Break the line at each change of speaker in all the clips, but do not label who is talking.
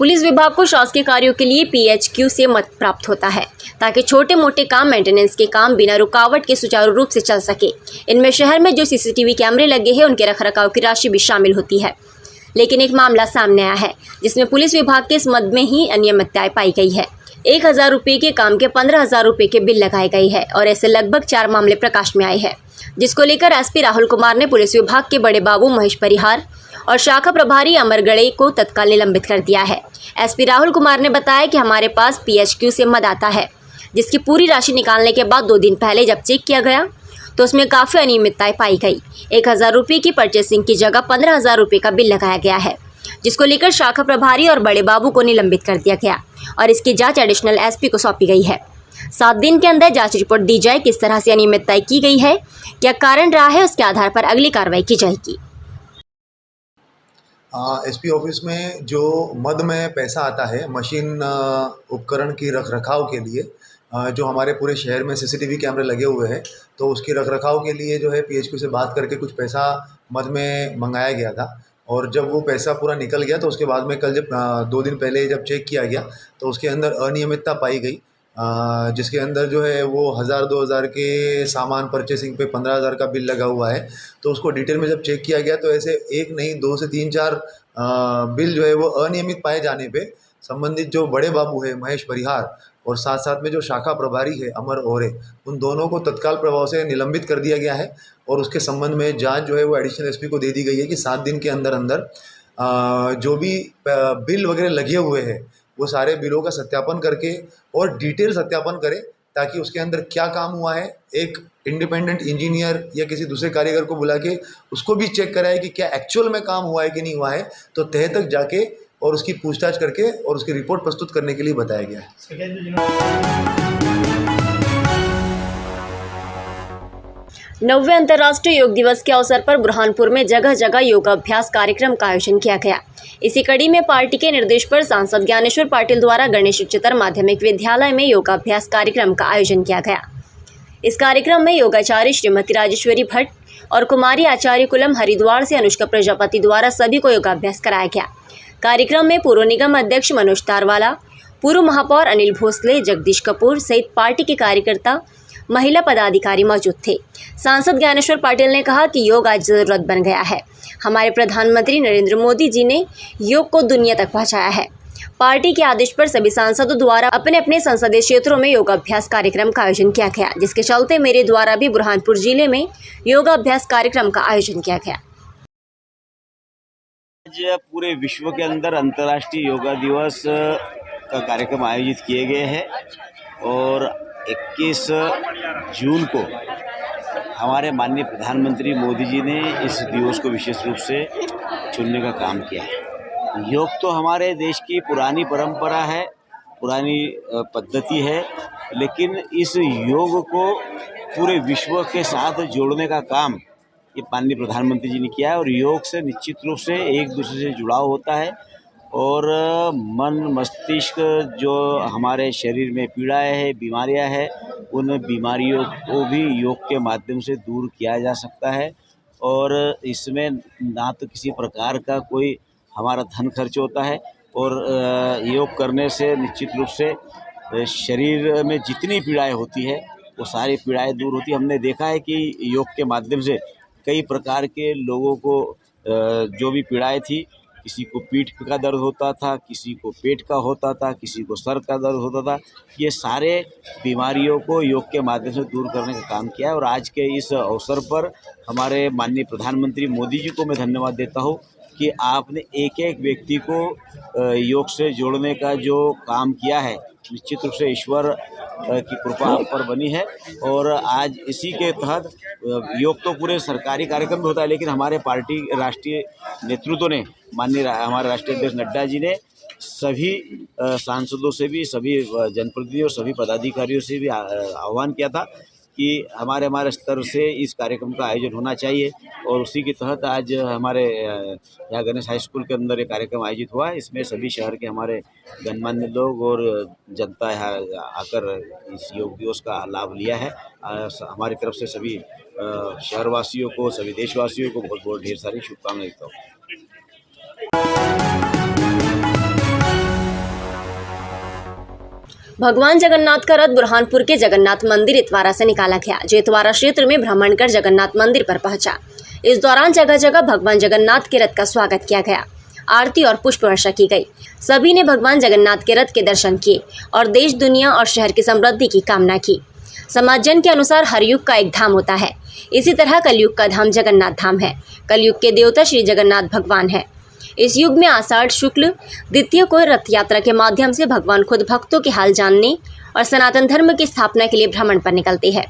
Police विभाग को शासकीय कार्यों के लिए PHQ से मत प्राप्त होता है ताकि छोटे मोटे काम, मेंटेनेंस के काम बिना रुकावट के सुचारू रूप से चल सके। इनमें शहर में जो CCTV कैमरे लगे हैं उनके रखरखाव की राशि भी शामिल होती है। लेकिन एक मामला सामने आया है जिसमें पुलिस विभाग के इस मद में ही अनियमितताएं पाई गई है। 1000 रुपये के काम के 15,000 रुपये के बिल लगाए गए हैं और ऐसे लगभग 4 मामले प्रकाश में आए हैं, जिसको लेकर SP राहुल कुमार ने पुलिस विभाग के बड़े बाबू महेश परिहार और शाखा प्रभारी अमर गड़े को तत्काल निलंबित कर दिया है। SP राहुल कुमार ने बताया कि हमारे पास PHQ से मद आता है, जिसकी पूरी राशि निकालने के बाद 2 दिन पहले जब चेक किया गया तो उसमें काफ़ी अनियमितताएं पाई गई। 1000 रुपये की परचेसिंग की जगह 15,000 रुपये का बिल लगाया गया है, जिसको लेकर शाखा प्रभारी और बड़े बाबू को निलंबित कर दिया गया और इसकी जांच एडिशनल SP को सौंपी गई है। 7 दिन के अंदर जांच रिपोर्ट दी जाए किस तरह से अनियमितताएं की गई है, क्या कारण रहा है, उसके आधार पर अगली कार्रवाई की जाएगी।
SP ऑफिस में जो मद में पैसा आता है मशीन उपकरण की रखरखाव के लिए, जो हमारे पूरे शहर में CCTV कैमरे लगे हुए हैं, तो उसकी रखरखाव के लिए जो है PHQ से बात करके कुछ पैसा मद में मंगाया गया था। और जब वो पैसा पूरा निकल गया तो उसके बाद में कल जब 2 दिन पहले जब चेक किया गया तो उसके अंदर अनियमितता पाई गई, जिसके अंदर जो है वो 1000-2000 के सामान परचेसिंग पे 15,000 का बिल लगा हुआ है। तो उसको डिटेल में जब चेक किया गया तो ऐसे 1 नहीं 2 से 3-4 बिल जो है वो अनियमित पाए जाने पे संबंधित जो बड़े बाबू है महेश परिहार और साथ साथ में जो शाखा प्रभारी है अमर ओरे, उन दोनों को तत्काल प्रभाव से निलंबित कर दिया गया है। और उसके संबंध में जांच जो है वो एडिशनल SP को दे दी गई है कि 7 दिन के अंदर अंदर जो भी बिल वगैरह लगे हुए हैं वो सारे बिलों का सत्यापन करके और डिटेल सत्यापन करें, ताकि उसके अंदर क्या काम हुआ है एक इंडिपेंडेंट इंजीनियर या किसी दूसरे कारीगर को बुला के उसको भी चेक कराए कि क्या एक्चुअल में काम हुआ है कि नहीं हुआ है, तो तह तक जाके और उसकी पूछताछ करके और उसकी रिपोर्ट प्रस्तुत करने के लिए बताया गया है।
9वें अंतर्राष्ट्रीय योग दिवस के अवसर पर बुरहानपुर में जगह जगह योगाभ्यास कार्यक्रम का आयोजन किया गया। इसी कड़ी में पार्टी के निर्देश पर सांसद ज्ञानेश्वर पाटिल द्वारा गणेश उच्चतर माध्यमिक विद्यालय में योगाभ्यास कार्यक्रम का आयोजन किया गया। इस कार्यक्रम में योगाचार्य श्रीमती राजेश्वरी भट्ट और कुमारी आचार्य कुलम हरिद्वार से अनुष्का प्रजापति द्वारा सभी को योगाभ्यास कराया गया। कार्यक्रम में पूर्व निगम अध्यक्ष मनोज तारवाला, पूर्व महापौर अनिल भोसले, जगदीश कपूर सहित पार्टी के कार्यकर्ता, महिला पदाधिकारी मौजूद थे। सांसद ज्ञानेश्वर पाटिल ने कहा कि योग आज जरूरत बन गया है। हमारे प्रधानमंत्री नरेंद्र मोदी जी ने योग को दुनिया तक पहुंचाया है। पार्टी के आदेश पर सभी सांसदों द्वारा अपने अपने संसदीय क्षेत्रों में योगाभ्यास कार्यक्रम का आयोजन किया गया, जिसके चलते मेरे द्वारा भी बुरहानपुर जिले में योगाभ्यास कार्यक्रम का आयोजन किया गया।
आज पूरे विश्व के अंदर अंतर्राष्ट्रीय योगा दिवस का कार्यक्रम आयोजित किए गए हैं और 21 जून को हमारे माननीय प्रधानमंत्री मोदी जी ने इस दिवस को विशेष रूप से चुनने का काम किया है। योग तो हमारे देश की पुरानी परंपरा है, पुरानी पद्धति है, लेकिन इस योग को पूरे विश्व के साथ जोड़ने का काम ये माननीय प्रधानमंत्री जी ने किया है। और योग से निश्चित रूप से एक दूसरे से जुड़ाव होता है और मन मस्तिष्क जो हमारे शरीर में पीड़ाएं हैं, बीमारियां हैं, उन बीमारियों को भी योग के माध्यम से दूर किया जा सकता है। और इसमें ना तो किसी प्रकार का कोई हमारा धन खर्च होता है और योग करने से निश्चित रूप से शरीर में जितनी पीड़ाएं होती है वो सारी पीड़ाएं दूर होती है। हमने देखा है कि योग के माध्यम से कई प्रकार के लोगों को जो भी पीड़ाएं थी, किसी को पीठ का दर्द होता था, किसी को पेट का होता था, किसी को सर का दर्द होता था, ये सारे बीमारियों को योग के माध्यम से दूर करने का काम किया है। और आज के इस अवसर पर हमारे माननीय प्रधानमंत्री मोदी जी को मैं धन्यवाद देता हूँ कि आपने एक एक व्यक्ति को योग से जोड़ने का जो काम किया है, निश्चित रूप से ईश्वर की कृपा आप पर बनी है। और आज इसी के तहत योग तो पूरे सरकारी कार्यक्रम में होता है, लेकिन हमारे पार्टी राष्ट्रीय नेतृत्व ने, माननीय हमारे राष्ट्रीय अध्यक्ष नड्डा जी ने सभी सांसदों से भी, सभी जनप्रतिनिधियों और सभी पदाधिकारियों से भी आह्वान किया था कि हमारे स्तर से इस कार्यक्रम का आयोजन होना चाहिए। और उसी के तहत आज हमारे यहाँ गणेश हाई स्कूल के अंदर ये कार्यक्रम आयोजित हुआ है। इसमें सभी शहर के हमारे गणमान्य लोग और जनता यहाँ आकर इस योग दिवस का लाभ लिया है। हमारी तरफ से सभी शहरवासियों को, सभी देशवासियों को बहुत बहुत ढेर सारी शुभकामनाएं देता हूँ।
भगवान जगन्नाथ का रथ बुरहानपुर के जगन्नाथ मंदिर इतवारा से निकाला गया, जो इतवारा क्षेत्र में भ्रमण कर जगन्नाथ मंदिर पर पहुंचा। इस दौरान जगह जगह भगवान जगन्नाथ के रथ का स्वागत किया गया, आरती और पुष्प वर्षा की गई। सभी ने भगवान जगन्नाथ के रथ के दर्शन किए और देश, दुनिया और शहर की समृद्धि की कामना की। समाजजन के अनुसार हर युग का एक धाम होता है, इसी तरह कलयुग का धाम जगन्नाथ धाम है। कलयुग के देवता श्री जगन्नाथ भगवान है। इस युग में आषाढ़ शुक्ल द्वितीय को रथ यात्रा के माध्यम से भगवान खुद भक्तों के हाल जानने और सनातन धर्म की स्थापना के लिए भ्रमण पर निकलते हैं।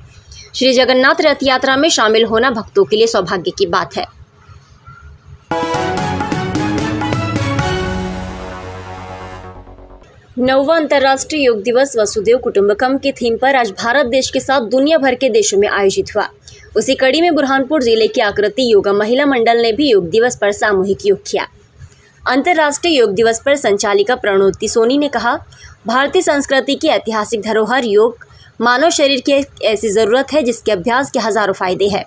श्री जगन्नाथ रथ यात्रा में शामिल होना भक्तों के लिए सौभाग्य की बात है। नौवां अंतर्राष्ट्रीय योग दिवस वसुधैव कुटुंबकम की थीम पर आज भारत देश के साथ दुनिया भर के देशों में आयोजित हुआ। उसी कड़ी में बुरहानपुर जिले की आकृति योगा महिला मंडल ने भी योग दिवस पर सामूहिक योग किया। अंतर्राष्ट्रीय योग दिवस पर संचालिका प्रणोति सोनी ने कहा, भारतीय संस्कृति की ऐतिहासिक धरोहर योग मानव शरीर की एक ऐसी ज़रूरत है जिसके अभ्यास के हज़ारों फायदे हैं।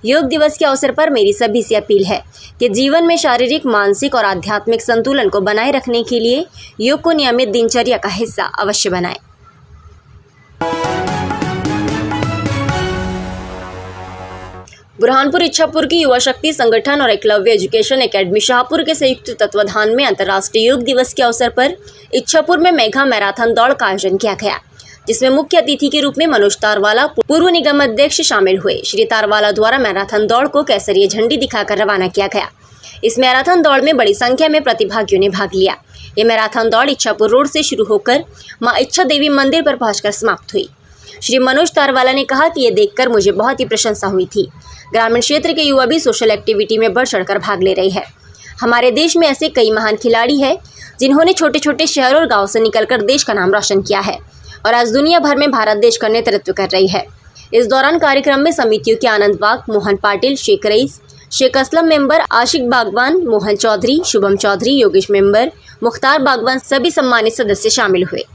योग दिवस के अवसर पर मेरी सभी से अपील है कि जीवन में शारीरिक, मानसिक और आध्यात्मिक संतुलन को बनाए रखने के लिए योग को नियमित दिनचर्या का हिस्सा अवश्य बनाएं। बुरहानपुर इच्छापुर की युवा शक्ति संगठन और एकलव्य एजुकेशन एकेडमी शाहपुर के संयुक्त तत्वाधान में अंतर्राष्ट्रीय योग दिवस के अवसर पर इच्छापुर में मेगा मैराथन दौड़ का आयोजन किया गया, जिसमें मुख्य अतिथि के रूप में मनोज तारवाला पूर्व निगम अध्यक्ष शामिल हुए। श्री तारवाला द्वारा मैराथन दौड़ को केसरिया झंडी दिखाकर रवाना किया गया। इस मैराथन दौड़ में बड़ी संख्या में प्रतिभागियों ने भाग लिया। ये मैराथन दौड़ इच्छापुर रोड से शुरू होकर मां इच्छा देवी मंदिर पर पहुंचकर समाप्त हुई। श्री मनोज तारवाला ने कहा कि ये देखकर मुझे बहुत ही प्रशंसा हुई थी। ग्रामीण क्षेत्र के युवा भी सोशल एक्टिविटी में बढ़ चढ़कर भाग ले रहे हैं। हमारे देश में ऐसे कई महान खिलाड़ी हैं जिन्होंने छोटे छोटे शहरों और गाँव से निकलकर देश का नाम रोशन किया है और आज दुनिया भर में भारत देश का नेतृत्व कर रही है। इस दौरान कार्यक्रम में समितियों के आनंद वाग, मोहन पाटिल, शेख रईस, शेख असलम मेंबर, आशिक बागवान, मोहन चौधरी, शुभम चौधरी, योगेश मेंबर, मुख्तार बागवान सभी सम्मानित सदस्य शामिल हुए।